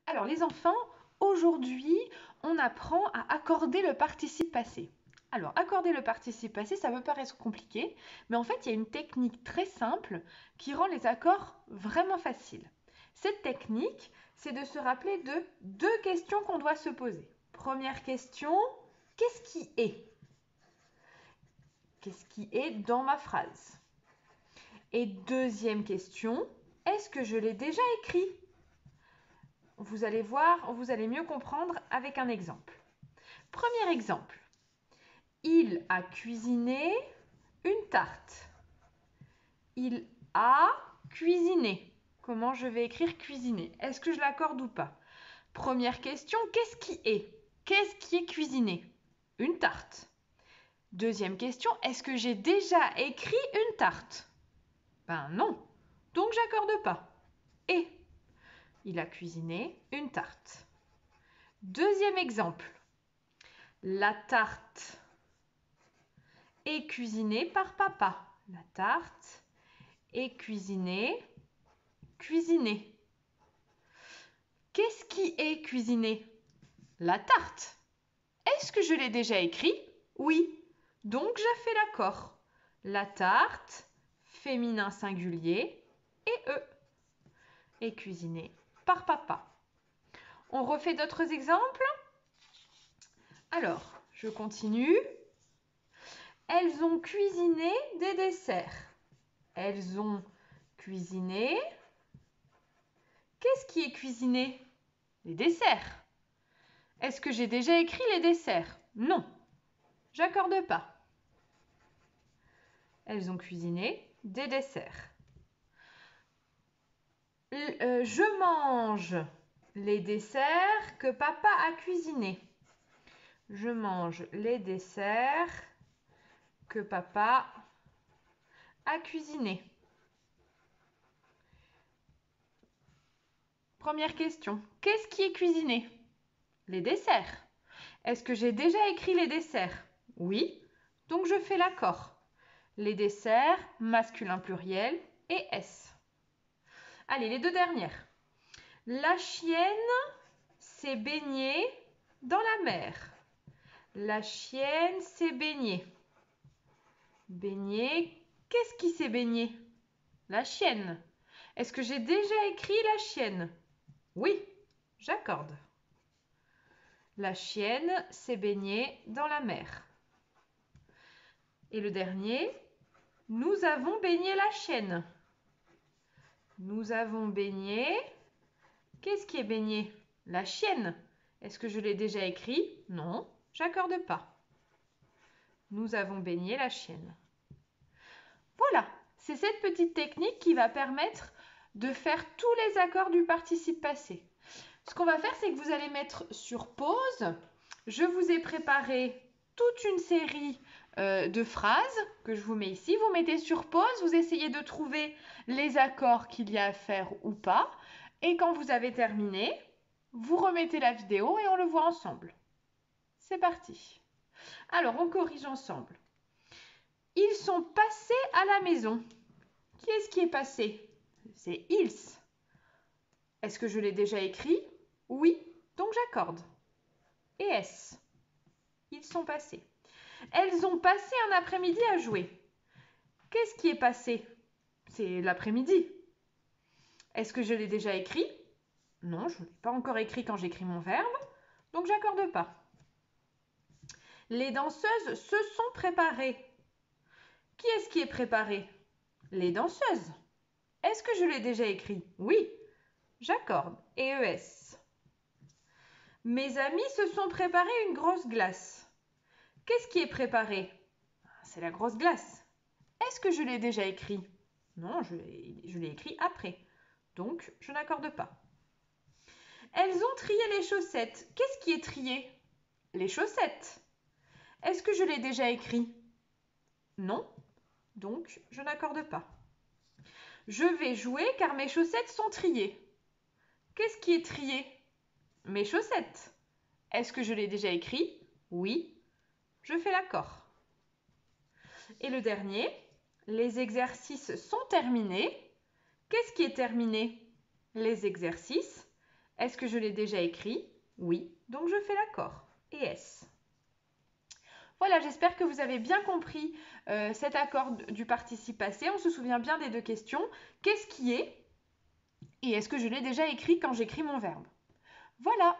Alors les enfants, aujourd'hui, on apprend à accorder le participe passé. Alors, accorder le participe passé, ça peut paraître compliqué, mais en fait, il y a une technique très simple qui rend les accords vraiment faciles. Cette technique, c'est de se rappeler de deux questions qu'on doit se poser. Première question, qu'est-ce qui est? Qu'est-ce qui est dans ma phrase? Et deuxième question, est-ce que je l'ai déjà écrit? Vous allez voir, vous allez mieux comprendre avec un exemple. Premier exemple. Il a cuisiné une tarte. Il a cuisiné. Comment je vais écrire cuisiner? Est-ce que je l'accorde ou pas? Première question, qu'est-ce qui est? Qu'est-ce qui est cuisiné? Une tarte. Deuxième question, est-ce que j'ai déjà écrit une tarte? Ben non, donc j'accorde pas. Et il a cuisiné une tarte. Deuxième exemple, la tarte est cuisinée par papa. La tarte est cuisinée. Qu'est-ce qui est cuisiné? La tarte. Est-ce que je l'ai déjà écrit? Oui. Donc je fais l'accord. La tarte, féminin singulier, et est cuisinée par papa. On refait d'autres exemples? Alors, je continue. Elles ont cuisiné des desserts. Elles ont cuisiné. Qu'est-ce qui est cuisiné? Les desserts. Est-ce que j'ai déjà écrit les desserts? Non, j'accorde pas. Elles ont cuisiné des desserts. Je mange les desserts que papa a cuisinés. Je mange les desserts que papa a cuisinés. Première question. Qu'est-ce qui est cuisiné? Les desserts. Est-ce que j'ai déjà écrit les desserts? Oui, donc je fais l'accord. Les desserts, masculin pluriel et S. Allez, les deux dernières. La chienne s'est baignée dans la mer. La chienne s'est baignée. Baignée, qu'est-ce qui s'est baigné? La chienne. Est-ce que j'ai déjà écrit la chienne? Oui, j'accorde. La chienne s'est baignée dans la mer. Et le dernier, nous avons baigné la chienne. Nous avons baigné. Qu'est-ce qui est baigné? La chienne. Est-ce que je l'ai déjà écrit? Non, j'accorde pas. Nous avons baigné la chienne. Voilà, c'est cette petite technique qui va permettre de faire tous les accords du participe passé. Ce qu'on va faire, c'est que vous allez mettre sur pause. Je vous ai préparé toute une série de phrases que je vous mets ici. Vous mettez sur pause, vous essayez de trouver les accords qu'il y a à faire ou pas. Et quand vous avez terminé, vous remettez la vidéo et on le voit ensemble. C'est parti. Alors, on corrige ensemble. Ils sont passés à la maison. Qui est-ce qui est passé? C'est ils. Est-ce que je l'ai déjà écrit? Oui, donc j'accorde. Et est-ce? Ils sont passés. Elles ont passé un après-midi à jouer. Qu'est-ce qui est passé? C'est l'après-midi. Est-ce que je l'ai déjà écrit? Non, je ne l'ai pas encore écrit quand j'écris mon verbe, donc j'accorde pas. Les danseuses se sont préparées. Qui est-ce qui est préparé? Les danseuses. Est-ce que je l'ai déjà écrit? Oui, j'accorde. Et ES. Mes amis se sont préparé une grosse glace. Qu'est-ce qui est préparé? C'est la grosse glace. Est-ce que je l'ai déjà écrit? Non, je l'ai écrit après. Donc, je n'accorde pas. Elles ont trié les chaussettes. Qu'est-ce qui est trié? Les chaussettes. Est-ce que je l'ai déjà écrit? Non, donc je n'accorde pas. Je vais jouer car mes chaussettes sont triées. Qu'est-ce qui est trié? Mes chaussettes. Est-ce que je l'ai déjà écrit? Oui, je fais l'accord. Et le dernier, les exercices sont terminés. Qu'est-ce qui est terminé? Les exercices. Est-ce que je l'ai déjà écrit? Oui, donc je fais l'accord. Et est-ce? Voilà, j'espère que vous avez bien compris cet accord du participe passé. On se souvient bien des deux questions. Qu'est-ce qui est? Et est-ce que je l'ai déjà écrit quand j'écris mon verbe? Voilà.